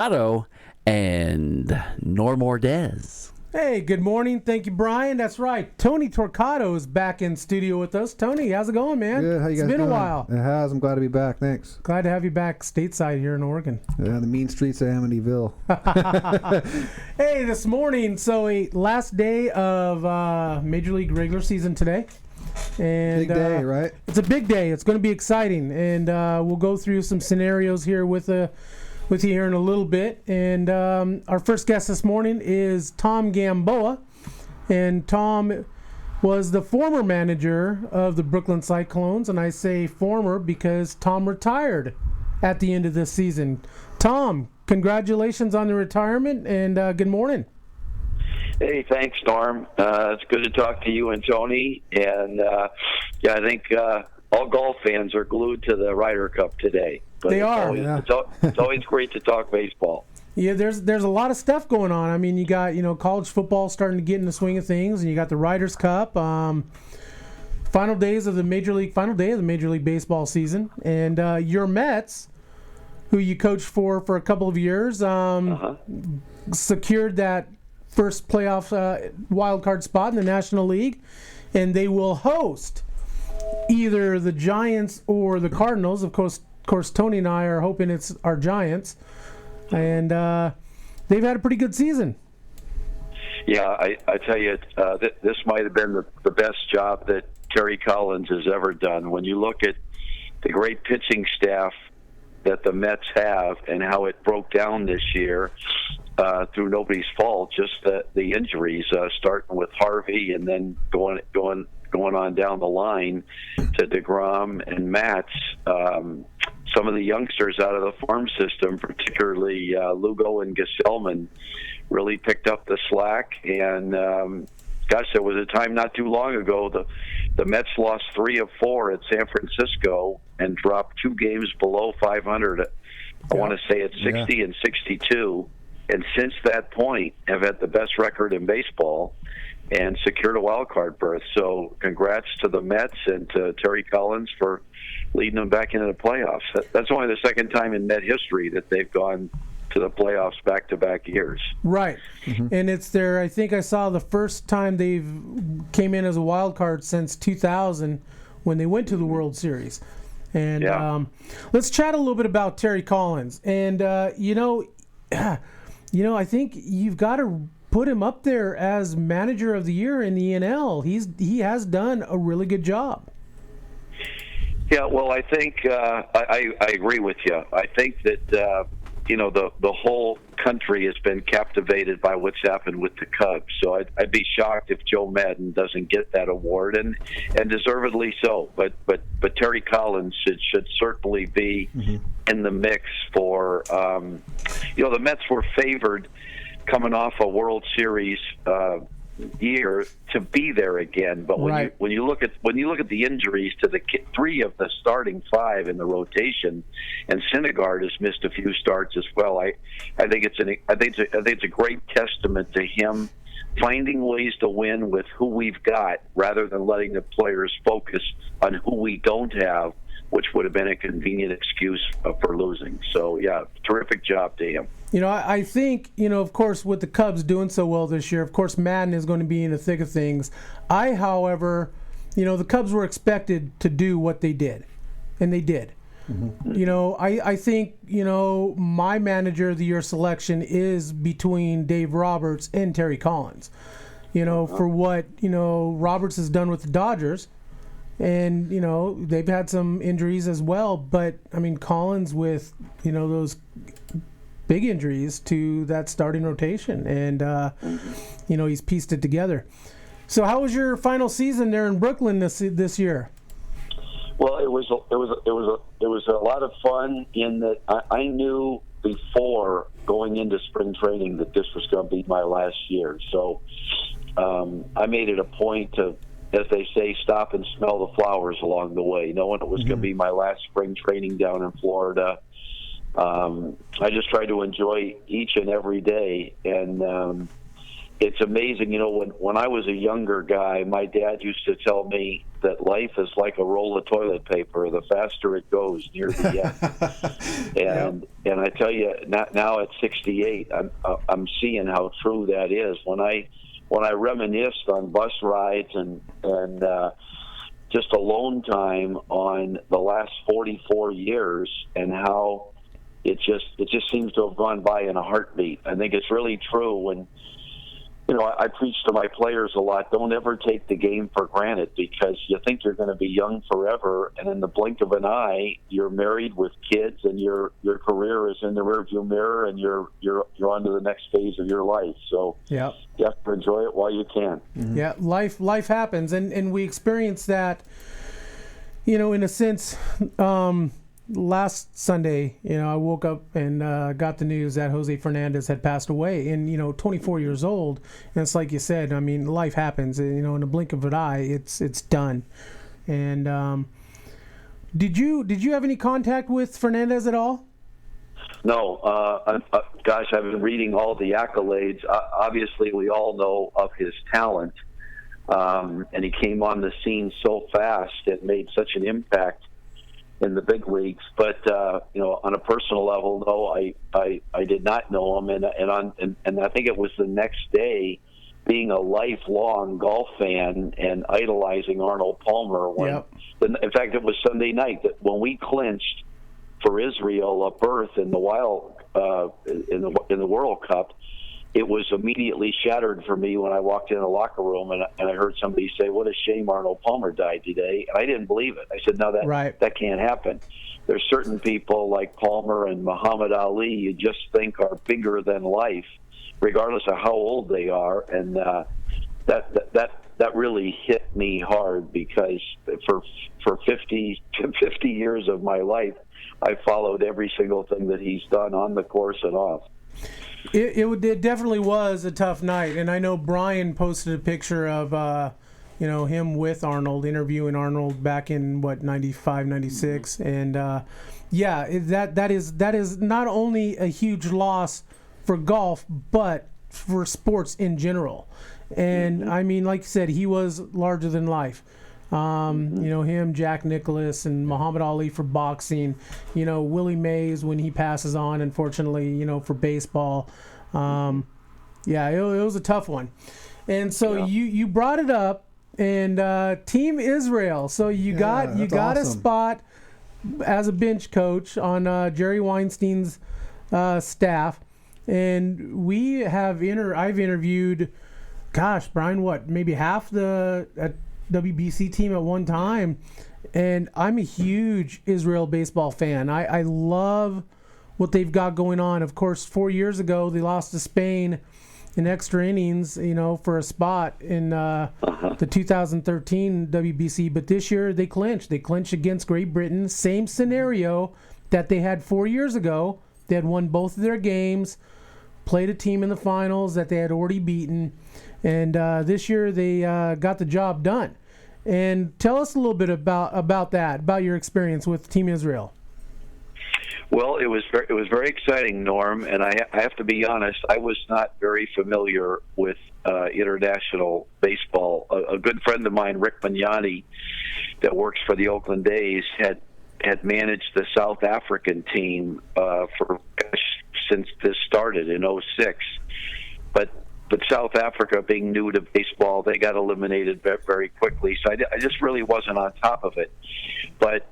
Otto and Norm Ordez. Hey, good morning. Thank you, Brian. That's right. Tony Torcato is back in studio with us. Tony, how's it going, man? Good. How you guys It's been doing? a while. It has. I'm glad to be back. Thanks. Glad to have you back stateside here in Oregon. Yeah, the mean streets of Amityville. Hey, this morning, last day of Major League regular season today. And, Big day, right? It's a big day. It's going to be exciting. And we'll go through some scenarios here with you here in a little bit. And our first guest this morning is Tom Gamboa. And Tom was the former manager of the Brooklyn Cyclones. And I say former because Tom retired at the end of this season. Tom, congratulations on the retirement, and good morning. Hey, thanks, Norm. It's good to talk to you and Tony. And, I think all golf fans are glued to the Ryder Cup today. But They are. It's always great to talk baseball. Yeah, there's a lot of stuff going on. I mean, you got college football starting to get in the swing of things, and you got the Ryder's Cup. Final day of the Major League Baseball season, and your Mets, who you coached for a couple of years, secured that first playoff wild card spot in the National League, and they will host either the Giants or the Cardinals. Of course, Tony and I are hoping it's our Giants, and they've had a pretty good season. Yeah, I tell you, this might have been the best job that Terry Collins has ever done. When you look at the great pitching staff that the Mets have and how it broke down this year through nobody's fault, just the injuries, starting with Harvey and then going on down the line to DeGrom and Matz. Some of the youngsters out of the farm system, particularly Lugo and Gesellman, really picked up the slack. And there was a time not too long ago the Mets lost 3 of 4 at San Francisco and dropped 2 games below 500. I want to say it's 60 and 62. And since that point, have had the best record in baseball and secured a wild card berth. So congrats to the Mets and to Terry Collins for leading them back into the playoffs. That's only the second time in Met history that they've gone to the playoffs back-to-back years. Right. Mm-hmm. And it's I think I saw the first time they've came in as a wild card since 2000 when they went to the World Series. And let's chat a little bit about Terry Collins. And, I think you've got to put him up there as manager of the year in the NL. He has done a really good job. Yeah, well, I think I agree with you. I think that the whole country has been captivated by what's happened with the Cubs. So I'd be shocked if Joe Madden doesn't get that award, and deservedly so. But Terry Collins should certainly be in the mix for. The Mets were favored coming off a World Series year to be there again, but when you look at the injuries to the 3 of the starting 5 in the rotation, and Syndergaard has missed a few starts as well. I think it's a great testament to him finding ways to win with who we've got rather than letting the players focus on who we don't have, which would have been a convenient excuse for losing. So, yeah, terrific job to him. I think, of course, with the Cubs doing so well this year, of course, Madden is going to be in the thick of things. However, the Cubs were expected to do what they did, and they did. Mm-hmm. I think, my manager of the year selection is between Dave Roberts and Terry Collins. For what, Roberts has done with the Dodgers. And, they've had some injuries as well. But, Collins with, those big injuries to that starting rotation. And, he's pieced it together. So how was your final season there in Brooklyn this year? Well, it was a lot of fun in that I knew before going into spring training that this was going to be my last year. So I made it a point to, as they say, stop and smell the flowers along the way, knowing it was going to be my last spring training down in Florida. I just tried to enjoy each and every day. And it's amazing, when I was a younger guy, my dad used to tell me, that life is like a roll of toilet paper. The faster it goes near the end. And I tell you, now at 68, I'm seeing how true that is. When I reminisced on bus rides and just alone time on the last 44 years, and how it just seems to have gone by in a heartbeat. I think it's really true when, I preach to my players a lot, don't ever take the game for granted, because you think you're going to be young forever, and in the blink of an eye, you're married with kids, and your career is in the rearview mirror, and you're on to the next phase of your life. So you have to enjoy it while you can. Mm-hmm. Yeah, life happens, and we experience that, in a sense. Last Sunday, I woke up and got the news that Jose Fernandez had passed away, and 24 years old. And it's like you said, I mean, life happens. In a blink of an eye, it's done. And did you have any contact with Fernandez at all? No, gosh, I've been reading all the accolades. Obviously, we all know of his talent, and he came on the scene so fast and made such an impact in the big leagues. But on a personal level, no, I did not know him, and I think it was the next day, being a lifelong golf fan and idolizing Arnold Palmer. In fact, it was Sunday night that when we clinched for Israel a berth in the in the World Cup. It was immediately shattered for me when I walked in the locker room and I heard somebody say, "What a shame Arnold Palmer died today." And I didn't believe it. I said, "No, that can't happen." There's certain people like Palmer and Muhammad Ali you just think are bigger than life, regardless of how old they are. And that really hit me hard, because for 50 years of my life, I followed every single thing that he's done on the course and off. It definitely was a tough night, and I know Brian posted a picture of him with Arnold, interviewing Arnold back in 95, 96, and that is not only a huge loss for golf, but for sports in general. And I mean, like you said, he was larger than life. Him, Jack Nicklaus, and Muhammad Ali for boxing. Willie Mays when he passes on, unfortunately, for baseball. It was a tough one. And so you brought it up, and Team Israel. So you got awesome. A spot as a bench coach on Jerry Weinstein's staff, and I've interviewed, Brian, maybe half the WBC team at one time, and I'm a huge Israel baseball fan. I love what they've got going on. Of course, 4 years ago they lost to Spain in extra innings, for a spot in the 2013 WBC. But this year they clinched. They clinched against Great Britain. Same scenario that they had 4 years ago. They had won both of their games, played a team in the finals that they had already beaten, and this year they got the job done. And tell us a little bit about your experience with Team Israel. Well, it was very exciting, Norm, and I have to be honest, I was not very familiar with international baseball. A good friend of mine, Rick Magnani, that works for the Oakland A's, had managed the South African team since this started in '06, but South Africa, being new to baseball, they got eliminated very quickly. So I just really wasn't on top of it. But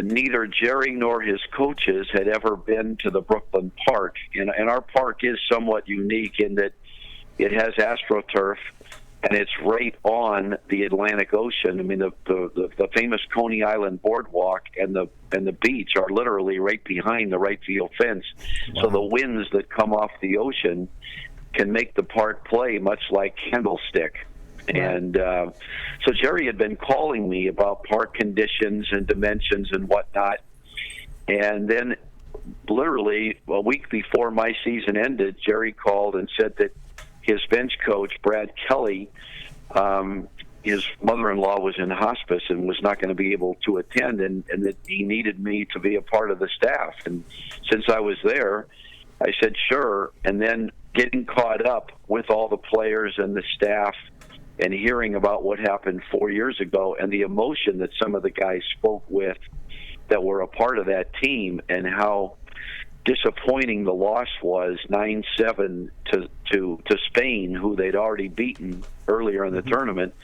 neither Jerry nor his coaches had ever been to the Brooklyn Park. And our park is somewhat unique in that it has AstroTurf, and it's right on the Atlantic Ocean. I mean, the famous Coney Island Boardwalk and the beach are literally right behind the right field fence. Wow. So the winds that come off the ocean can make the park play much like Candlestick. Right. And so Jerry had been calling me about park conditions and dimensions and whatnot. And then literally a week before my season ended, Jerry called and said that his bench coach, Brad Kelly, his mother-in-law was in hospice and was not going to be able to attend, and that he needed me to be a part of the staff. And since I was there, I said, sure. And then getting caught up with all the players and the staff and hearing about what happened 4 years ago and the emotion that some of the guys spoke with that were a part of that team, and how disappointing the loss was, 9-7 to Spain, who they'd already beaten earlier in the tournament,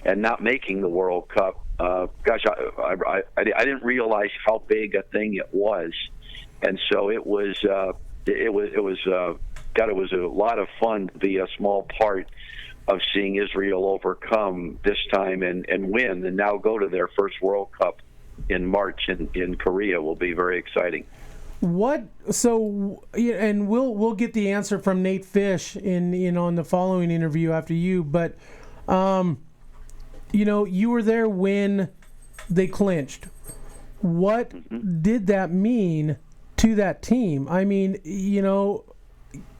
and not making the World Cup. Gosh, I didn't realize how big a thing it was, and so it was a lot of fun to be a small part of seeing Israel overcome this time and win, and now go to their first World Cup in March in Korea. Will be very exciting. And we'll get the answer from Nate Fish in the following interview after you, but you were there when they clinched. What did that mean to that team? I mean,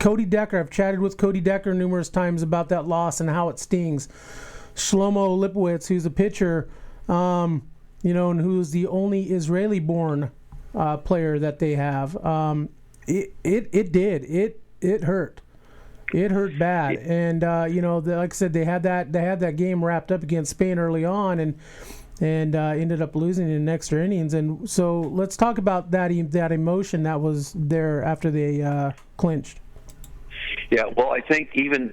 Cody Decker, I've chatted with Cody Decker numerous times about that loss and how it stings. Shlomo Lipowitz, who's a pitcher, and who's the only Israeli-born player that they have. It hurt. It hurt bad, and like I said, they had that game wrapped up against Spain early on, and ended up losing in extra innings. And so let's talk about that emotion that was there after they clinched. Yeah, well, I think even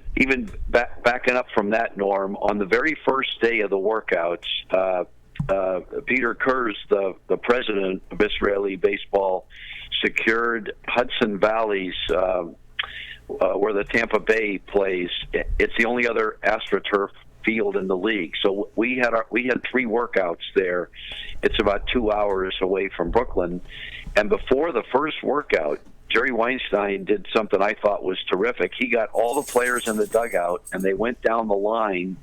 backing up from that, Norm, on the very first day of the workouts, Peter Kurz, the president of Israeli baseball, secured Hudson Valley's where the Tampa Bay plays. It's the only other AstroTurf field in the league. So we had 3 workouts there. It's about 2 hours away from Brooklyn. And before the first workout, Jerry Weinstein did something I thought was terrific. He got all the players in the dugout, and they went down the line.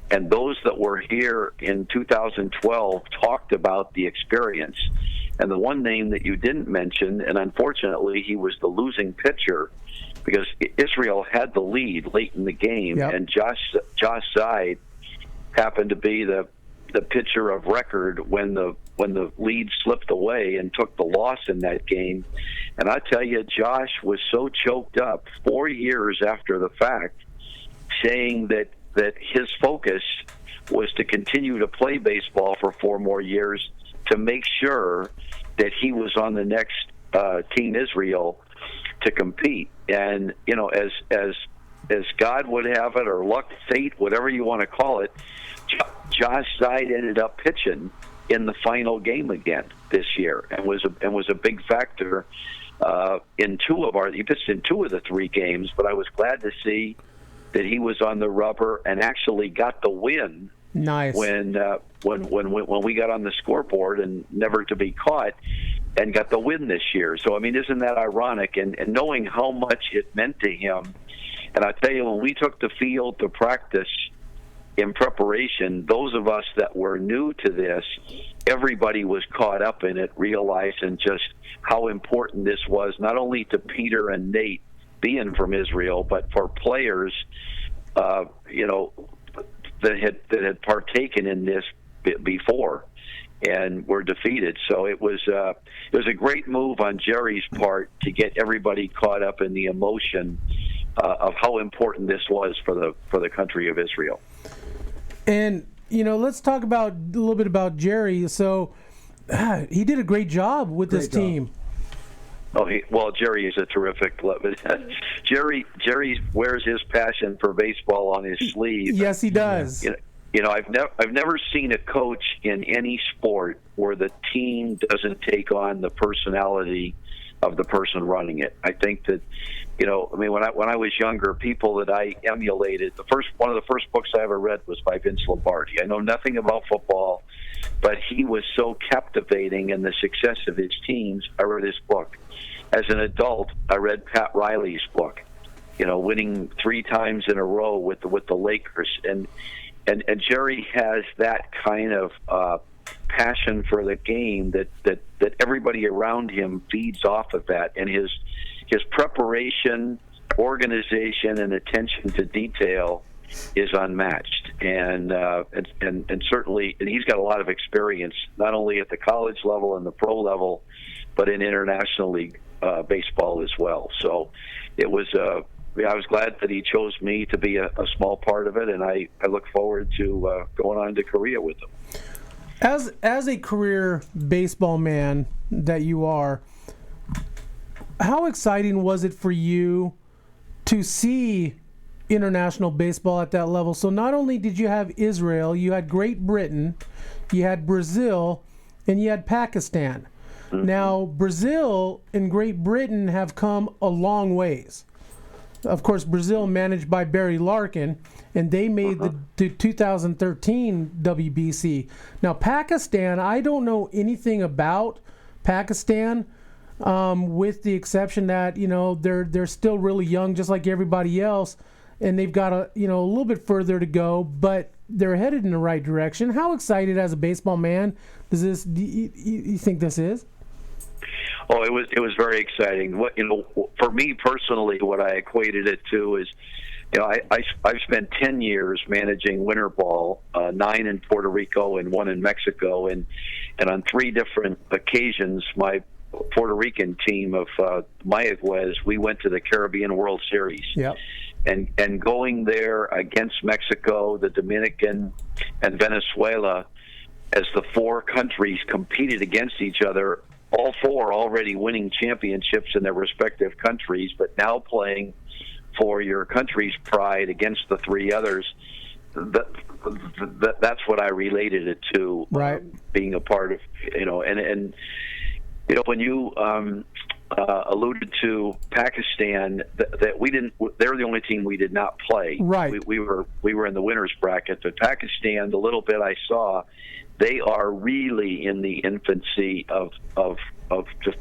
And those that were here in 2012 talked about the experience. And the one name that you didn't mention, and unfortunately he was the losing pitcher, because Israel had the lead late in the game, yep. And Josh Zeid happened to be the pitcher of record when the lead slipped away and took the loss in that game. And I tell you, Josh was so choked up 4 years after the fact, saying that his focus was to continue to play baseball for 4 more years to make sure that he was on the next Team Israel to compete. And as God would have it, or luck, fate, whatever you want to call it, Josh Zeid ended up pitching in the final game again this year, and was a big factor in he pitched in 2 of the 3 games. But I was glad to see that he was on the rubber and actually got the win. Nice. When we got on the scoreboard, and never to be caught, and got the win this year. So I mean, isn't that ironic? And knowing how much it meant to him. And I tell you, when we took the field to practice in preparation, those of us that were new to this, everybody was caught up in it, realizing just how important this was, not only to Peter and Nate being from Israel, but for players, that had partaken in this before and were defeated. So it was a great move on Jerry's part to get everybody caught up in the emotion of how important this was for the country of Israel. And let's talk a little bit about Jerry. So he did a great job with this team. Oh, Jerry is a terrific. Jerry wears his passion for baseball on his sleeve. Yes, he does. I've never seen a coach in any sport where the team doesn't take on the personality of the person running it. I think that, when I was younger, people that I emulated, one of the first books I ever read was by Vince Lombardi. I know nothing about football, but he was so captivating in the success of his teams. I read his book. As an adult, I read Pat Riley's book, winning 3 times in a row with the Lakers. And Jerry has that kind of passion for the game that everybody around him feeds off of that. And his preparation, organization, and attention to detail is unmatched. And certainly, and he's got a lot of experience, not only at the college level and the pro level, but in international league baseball as well. So it was I was glad that he chose me to be a small part of it, and I look forward to going on to Korea with him. As a career baseball man that you are, how exciting was it for you to see international baseball at that level? So not only did you have Israel, you had Great Britain, you had Brazil, and you had Pakistan. Mm-hmm. Now, Brazil and Great Britain have come a long ways. Of course, Brazil managed by Barry Larkin, and they made the 2013 WBC. Now, Pakistan, I don't know anything about Pakistan, with the exception that, you know, they're still really young, just like everybody else, and they've got a little bit further to go, but they're headed in the right direction. How excited as a baseball man do you think this is? Oh, it was very exciting. For me personally, what I equated it to is, I've spent 10 years managing winter ball, 9 in Puerto Rico and 1 in Mexico, and on 3 different occasions, my Puerto Rican team of Mayagüez, we went to the Caribbean World Series. Yep. And going there against Mexico, the Dominican, and Venezuela, as the 4 countries competed against each other, all 4 already winning championships in their respective countries, but now playing for your country's pride against the 3 others. That's what I related it to, right? Being a part of, and when you alluded to Pakistan, that we didn't. They're the only team we did not play. Right. We were in the winners bracket, but Pakistan, the little bit I saw, they are really in the infancy of just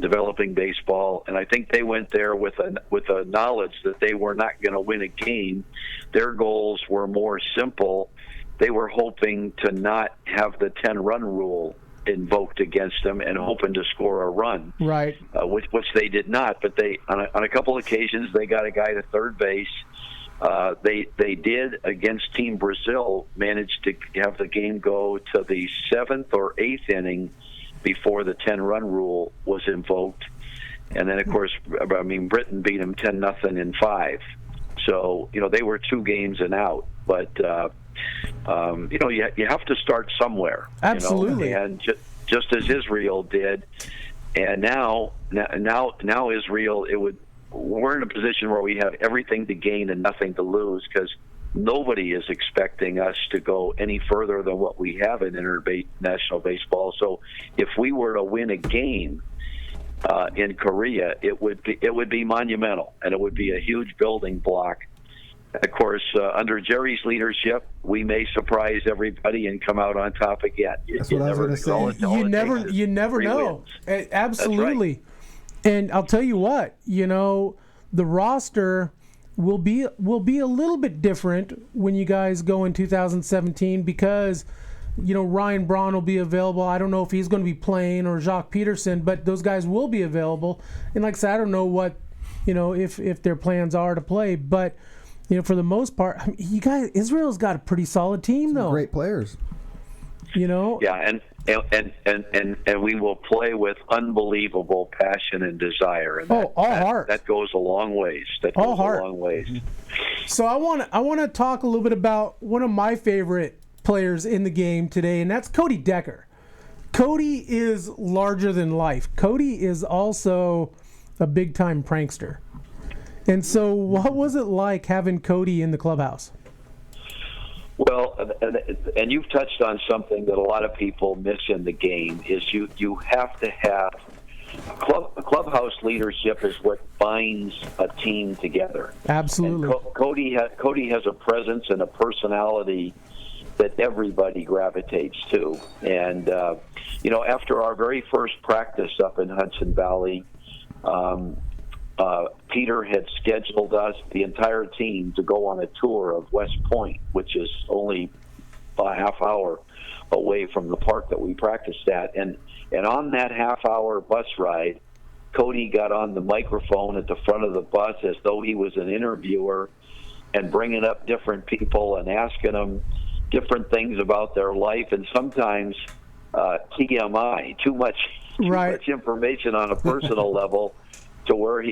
developing baseball, and I think they went there with a knowledge that they were not going to win a game. Their goals were more simple. They were hoping to not have the 10-run rule invoked against them and hoping to score a run, right? Which they did not. But they on a couple occasions they got a guy to third base. They did against Team Brazil manage to have the game go to the 7th or 8th inning before the 10-run rule was invoked, and then of course, Britain beat them 10-0 in 5. So they were 2 games and out, but you have to start somewhere. Absolutely. And just as Israel did, and now Israel, we're in a position where we have everything to gain and nothing to lose, because nobody is expecting us to go any further than what we have in international baseball. So if we were to win a game in Korea, it would be monumental, and it would be a huge building block. Of course, under Jerry's leadership, we may surprise everybody and come out on top again. That's what I was going to say. You never know. Absolutely. Right. And I'll tell you what, the roster will be a little bit different when you guys go in 2017, because Ryan Braun will be available. I don't know if he's going to be playing, or Jacques Peterson, but those guys will be available. And like I said, I don't know what if their plans are to play, but for the most part, Israel's got a pretty solid team, though. Great players. Yeah, and we will play with unbelievable passion and desire. And all heart. That goes a long ways. A long ways. So I want to talk a little bit about one of my favorite players in the game today, and that's Cody Decker. Cody is larger than life. Cody is also a big-time prankster. And so what was it like having Cody in the clubhouse? Well, and you've touched on something that a lot of people miss in the game, is you have to have clubhouse leadership is what binds a team together. Absolutely. And Cody has a presence and a personality that everybody gravitates to. And after our very first practice up in Hudson Valley, Peter had scheduled us, the entire team, to go on a tour of West Point, which is only a half hour away from the park that we practiced at. And on that half-hour bus ride, Cody got on the microphone at the front of the bus as though he was an interviewer, and bringing up different people and asking them different things about their life, and sometimes TMI, too much information on a personal level, to where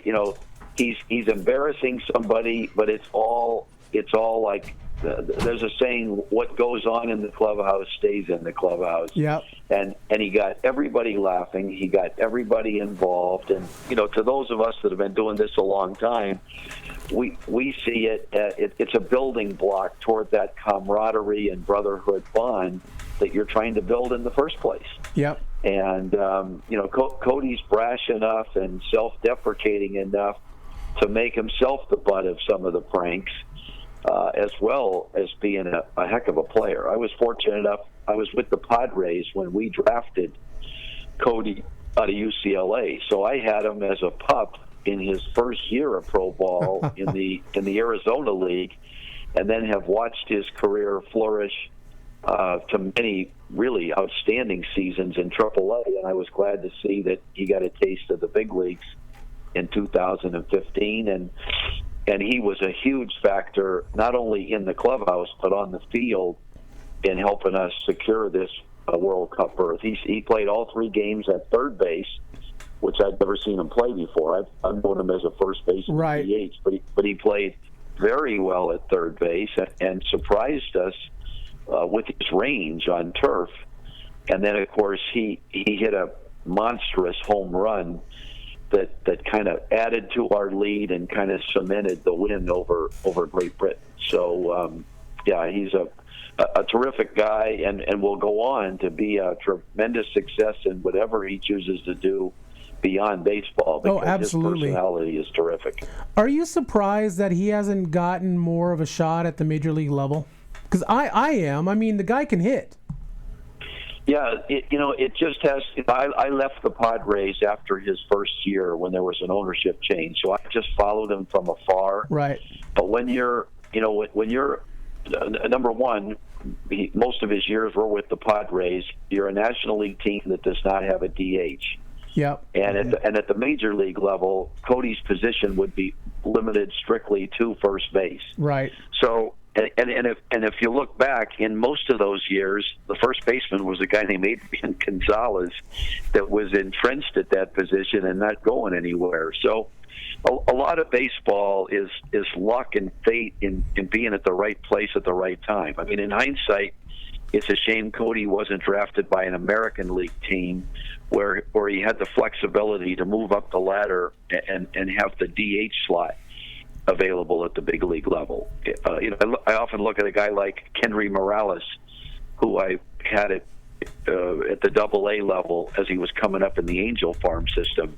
he's embarrassing somebody, but it's all like there's a saying: what goes on in the clubhouse stays in the clubhouse. Yep. And he got everybody laughing. He got everybody involved. And to those of us that have been doing this a long time, we see it. It's a building block toward that camaraderie and brotherhood bond that you're trying to build in the first place. Yep. And Cody's brash enough and self-deprecating enough to make himself the butt of some of the pranks, as well as being a heck of a player. I was fortunate enough. I was with the Padres when we drafted Cody out of UCLA, so I had him as a pup in his first year of pro ball in the Arizona League, and then have watched his career flourish to many really outstanding seasons in AAA. And I was glad to see that he got a taste of the big leagues in 2015, and he was a huge factor not only in the clubhouse but on the field in helping us secure this World Cup berth. He played all 3 games at third base, which I'd never seen him play before. I've known him as a first baseman, right, DH, but he played very well at third base and surprised us with his range on turf. And then, of course, he hit a monstrous home run that kind of added to our lead and kind of cemented the win over Great Britain. So, he's a terrific guy and will go on to be a tremendous success in whatever he chooses to do beyond baseball, because absolutely. His personality is terrific. Are you surprised that he hasn't gotten more of a shot at the major league level? Because I am. I mean, the guy can hit. Yeah, it just has. I left the Padres after his first year when there was an ownership change, so I just followed him from afar. Right. But when you're number one, most of his years were with the Padres. You're a National League team that does not have a DH. Yep. And at the major league level, Cody's position would be limited strictly to first base. Right. So. And if you look back, in most of those years, the first baseman was a guy named Adrian Gonzalez that was entrenched at that position and not going anywhere. So a lot of baseball is luck and fate in being at the right place at the right time. I mean, in hindsight, it's a shame Cody wasn't drafted by an American League team where he had the flexibility to move up the ladder and have the DH slot available at the big league level. I often look at a guy like Kenry Morales, who I had at the AA level as he was coming up in the Angel farm system.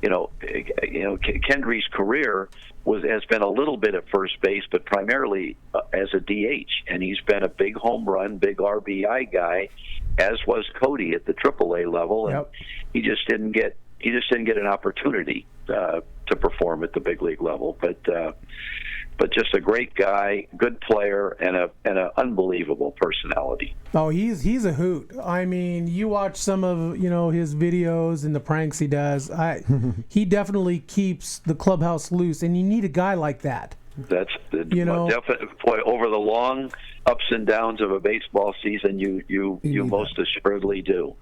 Kendry's career has been a little bit at first base, but primarily as a DH, and he's been a big home run, big RBI guy, as was Cody at the AAA level, and he just didn't get an opportunity to perform at the big league level. But just a great guy, good player, and an unbelievable personality. Oh, he's a hoot. I mean, you watch some of his videos and the pranks he does. He definitely keeps the clubhouse loose, and you need a guy like that. That's definitely over the long ups and downs of a baseball season. You most assuredly do.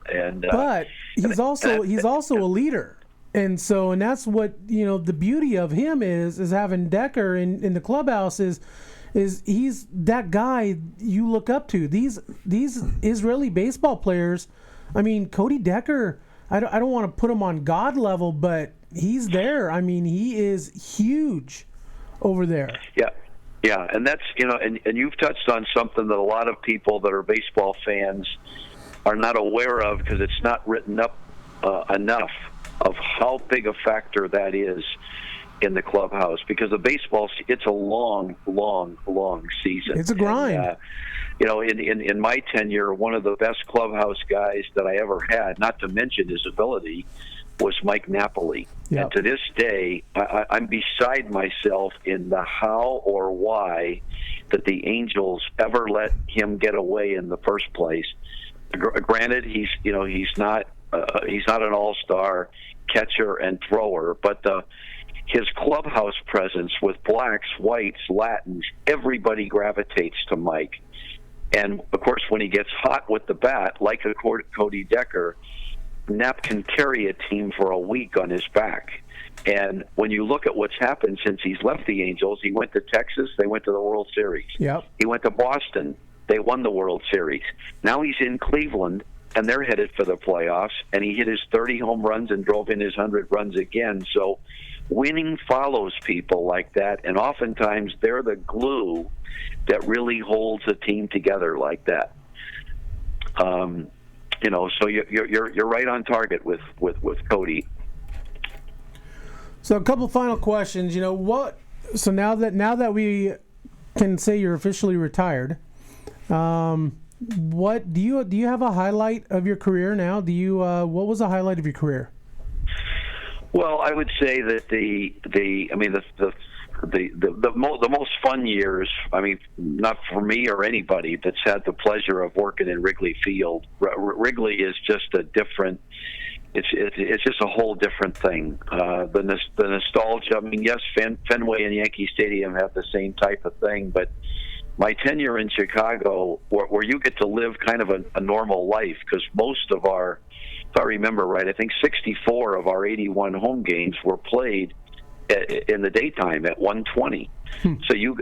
But he's also a leader. And that's what the beauty of him is having Decker in the clubhouse is he's that guy you look up to. These Israeli baseball players, I mean, Cody Decker, I don't want to put him on God level, but he's there. I mean, he is huge over there. Yeah, and that's and you've touched on something that a lot of people that are baseball fans are not aware of, because it's not written up enough of how big a factor that is in the clubhouse, because the baseball, it's a long season. It's a grind. And, in my tenure, one of the best clubhouse guys that I ever had, not to mention his ability, was Mike Napoli. Yep. And to this day, I'm beside myself in the how or why that the Angels ever let him get away in the first place. Granted, he's not an all-star catcher and thrower, but his clubhouse presence with blacks, whites, Latins, everybody gravitates to Mike. And of course, when he gets hot with the bat, like Cody Decker, Nap can carry a team for a week on his back. And when you look at what's happened since he's left the Angels, he went to Texas, they went to the World Series. Yep. He went to Boston, they won the World Series. Now he's in Cleveland, and they're headed for the playoffs, and he hit his 30 home runs and drove in his 100 runs again. So winning follows people like that, and oftentimes they're the glue that really holds a team together like that. So you're right on target with Cody. So a couple final questions. So now that we can say you're officially retired, what do you have a highlight of your career now? What was the highlight of your career? Well, I would say that the most fun years, not for me or anybody that's had the pleasure of working in Wrigley Field. Wrigley is just a different. It's just a whole different thing. The nostalgia. Yes, Fenway and Yankee Stadium have the same type of thing, but my tenure in Chicago, where you get to live kind of a normal life, because most of our, if I remember right, I think 64 of our 81 home games were played in the daytime at 1:20. So you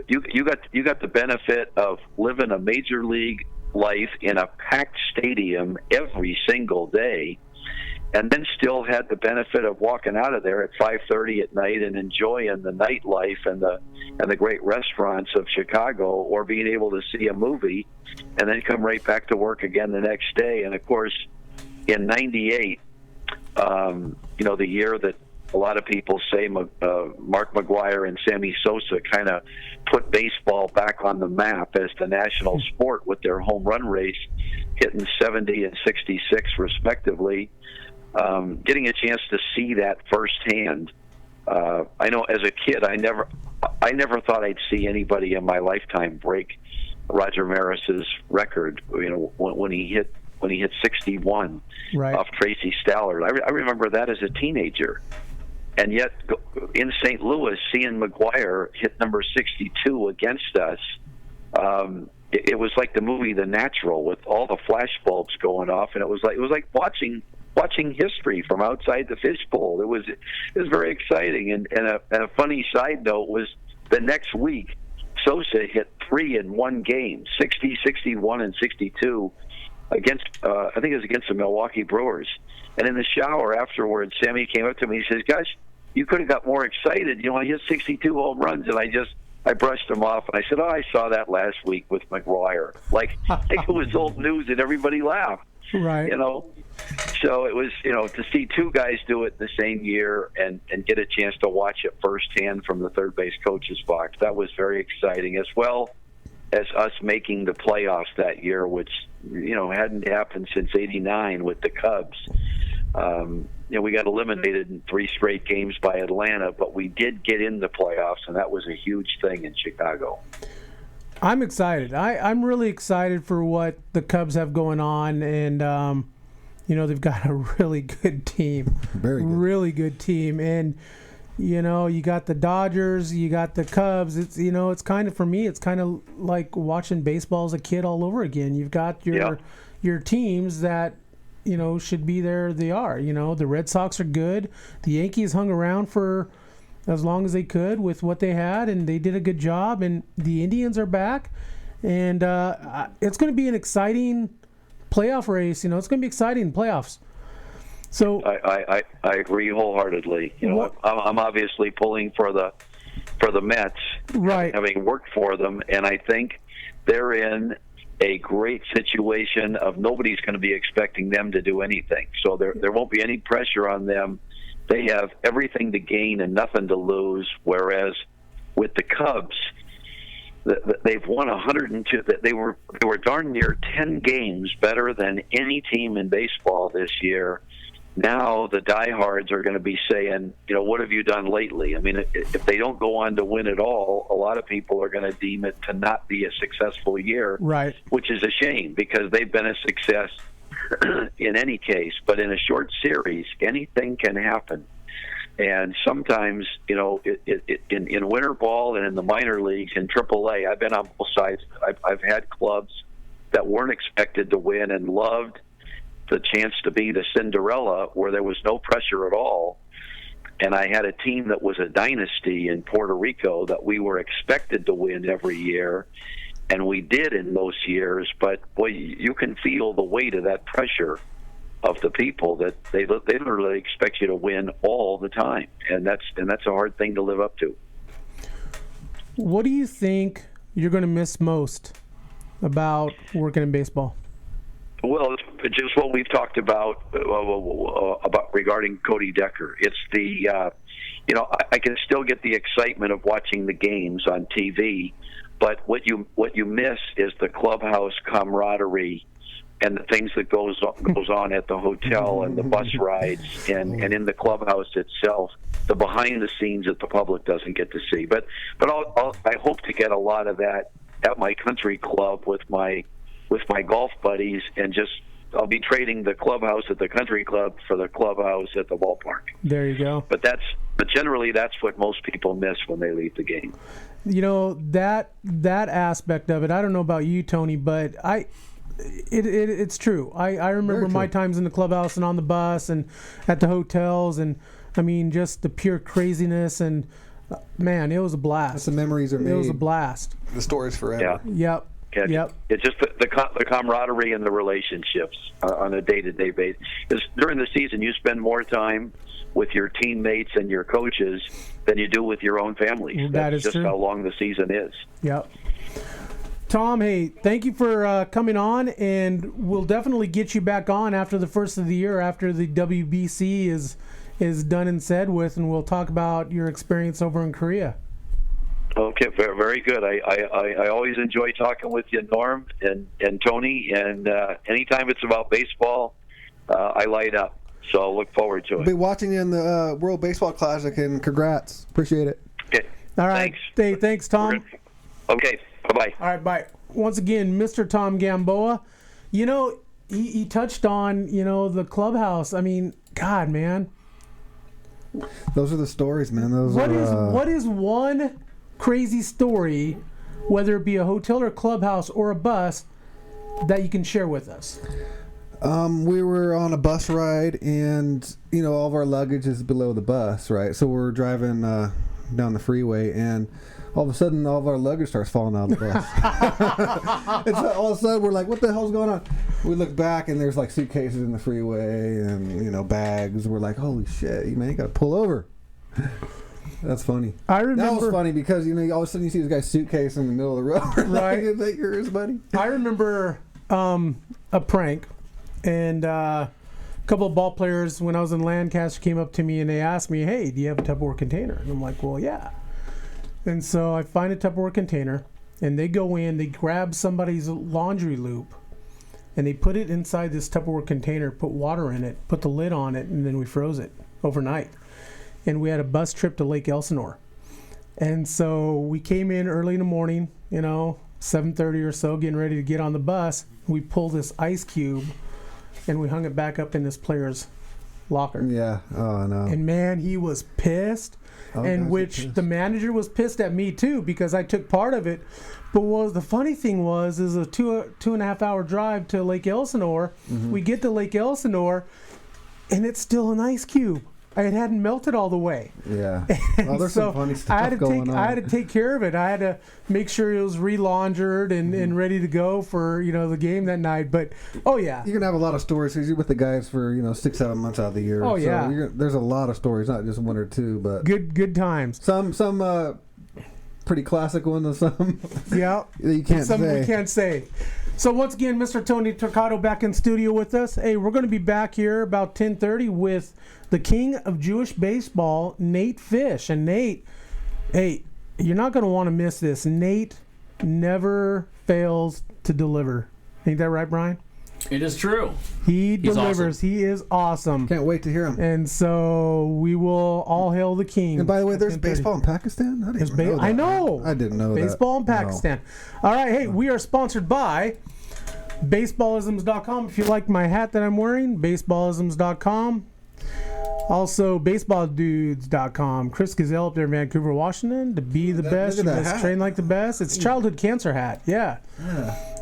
got the benefit of living a major league life in a packed stadium every single day, and then still had the benefit of walking out of there at 5:30 at night and enjoying the nightlife and the great restaurants of Chicago, or being able to see a movie and then come right back to work again the next day. And of course, in '98, the year that a lot of people say Mark McGwire and Sammy Sosa kind of put baseball back on the map as the national sport with their home run race, hitting 70 and 66 respectively. Getting a chance to see that firsthand. I know as a kid, I never thought I'd see anybody in my lifetime break Roger Maris's record. When he hit 61 right off Tracy Stallard. I remember that as a teenager, and yet in St. Louis, seeing McGwire hit number 62 against us. It was like the movie The Natural, with all the flash bulbs going off, and it was like watching history from outside the fishbowl. It was very exciting. And a funny side note was the next week, Sosa hit 3 in one game, 60, 61, and 62 against, I think it was against the Milwaukee Brewers. And in the shower afterwards, Sammy came up to me and he says, "Gosh, you could have got more excited. I hit 62 home runs." And I brushed him off, and I said, "Oh, I saw that last week with McGwire." Like it was old news, and everybody laughed. Right. So it was, to see two guys do it the same year and get a chance to watch it firsthand from the third base coach's box. That was very exciting, as well as us making the playoffs that year, which, hadn't happened since '89 with the Cubs. We got eliminated in 3 straight games by Atlanta, but we did get in the playoffs, and that was a huge thing in Chicago. I'm excited. I'm really excited for what the Cubs have going on, and they've got a really good team. Very good. Really good team. And you got the Dodgers, you got the Cubs. It's kind of, for me, it's kind of like watching baseball as a kid all over again. You've got your teams that should be there. They are. The Red Sox are good. The Yankees hung around for as long as they could with what they had, and they did a good job. And the Indians are back, and it's going to be an exciting playoff race. It's going to be exciting in playoffs. So I agree wholeheartedly. I'm obviously pulling for the Mets, right, having worked for them, and I think they're in a great situation of nobody's going to be expecting them to do anything. So there won't be any pressure on them. They have everything to gain and nothing to lose, whereas with the Cubs, they've won 102. They were darn near 10 games better than any team in baseball this year. Now the diehards are going to be saying, what have you done lately? If they don't go on to win it all, a lot of people are going to deem it to not be a successful year, right? Which is a shame, because they've been a success in any case. But in a short series, anything can happen. And sometimes, in winter ball and in the minor leagues, in AAA, I've been on both sides. I've had clubs that weren't expected to win and loved the chance to be the Cinderella, where there was no pressure at all. and I had a team that was a dynasty in Puerto Rico that we were expected to win every year, and we did in most years. But boy, you can feel the weight of that pressure of the people that they literally expect you to win all the time, and that's a hard thing to live up to. What do you think you're going to miss most about working in baseball? Well, it's just what we've talked about regarding Cody Decker. It's the I can still get the excitement of watching the games on TV, but what you miss is the clubhouse camaraderie and the things that goes on at the hotel and the bus rides and in the clubhouse itself, the behind the scenes that the public doesn't get to see. But I hope to get a lot of that at my country club with my golf buddies, and I'll be trading the clubhouse at the country club for the clubhouse at the ballpark. There you go. But generally that's what most people miss when they leave the game. You know, that aspect of it, I don't know about you, Tony, but it's true. I remember my times in the clubhouse and on the bus and at the hotels, and I mean, just the pure craziness, and man, it was a blast. That's the memories are made. It was a blast. The story's forever. Yeah. Yep. It's just the camaraderie and the relationships on a day-to-day basis. Because during the season, you spend more time with your teammates and your coaches than you do with your own families. That's just true. How long the season is. Yep. Tom, hey, thank you for coming on, and we'll definitely get you back on after the first of the year, after the WBC is done and said with, and we'll talk about your experience over in Korea. Okay, very good. I always enjoy talking with you, Norm and Tony, and anytime it's about baseball, I light up. So I'll look forward to it. I'll be watching you in the World Baseball Classic, and congrats. Appreciate it. Okay. All right. Thanks. Thanks, Tom. Okay. Bye-bye. All right, bye. Once again, Mr. Tom Gamboa. You know, he touched on, the clubhouse. I mean, God, man. Those are the stories, man. What is one crazy story, whether it be a hotel or clubhouse or a bus, that you can share with us? We were on a bus ride, and all of our luggage is below the bus, right? So we're driving down the freeway, and all of a sudden, all of our luggage starts falling out of the bus. And so all of a sudden, we're like, "What the hell's going on?" We look back, and there's like suitcases in the freeway, and bags. We're like, "Holy shit, man! You got to pull over." That's funny. I remember that was funny because all of a sudden you see this guy's suitcase in the middle of the road. Right? You think you're his buddy. I remember a prank, and a couple of ball players when I was in Lancaster came up to me and they asked me, "Hey, do you have a Tupperware container?" And I'm like, "Well, yeah." And so I find a Tupperware container, and they go in, they grab somebody's laundry loop, and they put it inside this Tupperware container, put water in it, put the lid on it, and then we froze it overnight. And we had a bus trip to Lake Elsinore. And so we came in early in the morning, 7:30 or so, getting ready to get on the bus. We pulled this ice cube, and we hung it back up in this player's locker. Yeah. Oh, no. And, man, he was pissed. The manager was pissed at me too, because I took part of it. But the funny thing is a 2.5 hour drive to Lake Elsinore. Mm-hmm. We get to Lake Elsinore, and it's still an ice cube. It hadn't melted all the way. Yeah. Well, there's some funny stuff going on. I had to take care of it. I had to make sure it was re-laundered and ready to go for the game that night. But oh yeah, you're gonna have a lot of stories because you're with the guys for 6-7 months out of the year. Oh yeah, so there's a lot of stories, not just one or two, but good times. Some pretty classic ones, and some yeah you can't some say. We can't say. So once again, Mr. Tony Turcato back in studio with us. Hey, we're going to be back here about 10:30 with the king of Jewish baseball, Nate Fish. And Nate, hey, you're not going to want to miss this. Nate never fails to deliver. Ain't that right, Brian? It is true. He delivers. Awesome. He is awesome. Can't wait to hear him. And so we will all hail the king. And by the way, there's baseball in Pakistan? I didn't know that. I know. I didn't know baseball in Pakistan. No. All right. Hey, we are sponsored by baseballisms.com. If you like my hat that I'm wearing, baseballisms.com. Also, baseballdudes.com. Chris Gazelle up there in Vancouver, Washington. To be the best, you must train like the best. It's childhood cancer hat. Yeah.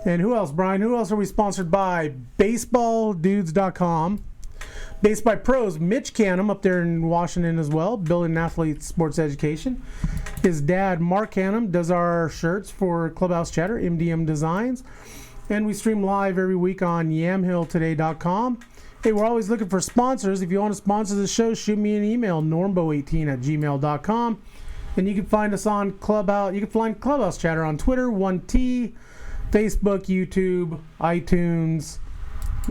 And who else, Brian? Who else are we sponsored by? Baseballdudes.com. Based by Pros, Mitch Canham up there in Washington as well, building athletes sports education. His dad, Mark Canham, does our shirts for Clubhouse Chatter, MDM Designs. And we stream live every week on yamhilltoday.com. Hey, we're always looking for sponsors. If you want to sponsor the show, shoot me an email, normbo18@gmail.com. And you can find us on Clubhouse. You can find Clubhouse Chatter on Twitter, 1T, Facebook, YouTube, iTunes,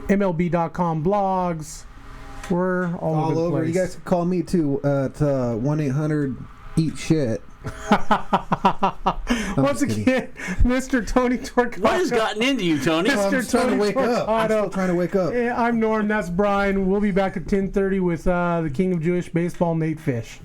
MLB.com blogs. We're all over the place. You guys can call me too at 1-800-EAT-SHIT. Once again, Mr. Tony Torquato. What has gotten into you, Tony? I'm trying to wake up. I'm still trying to wake up. I'm Norm. That's Brian. We'll be back at 10:30 with the King of Jewish Baseball, Nate Fish.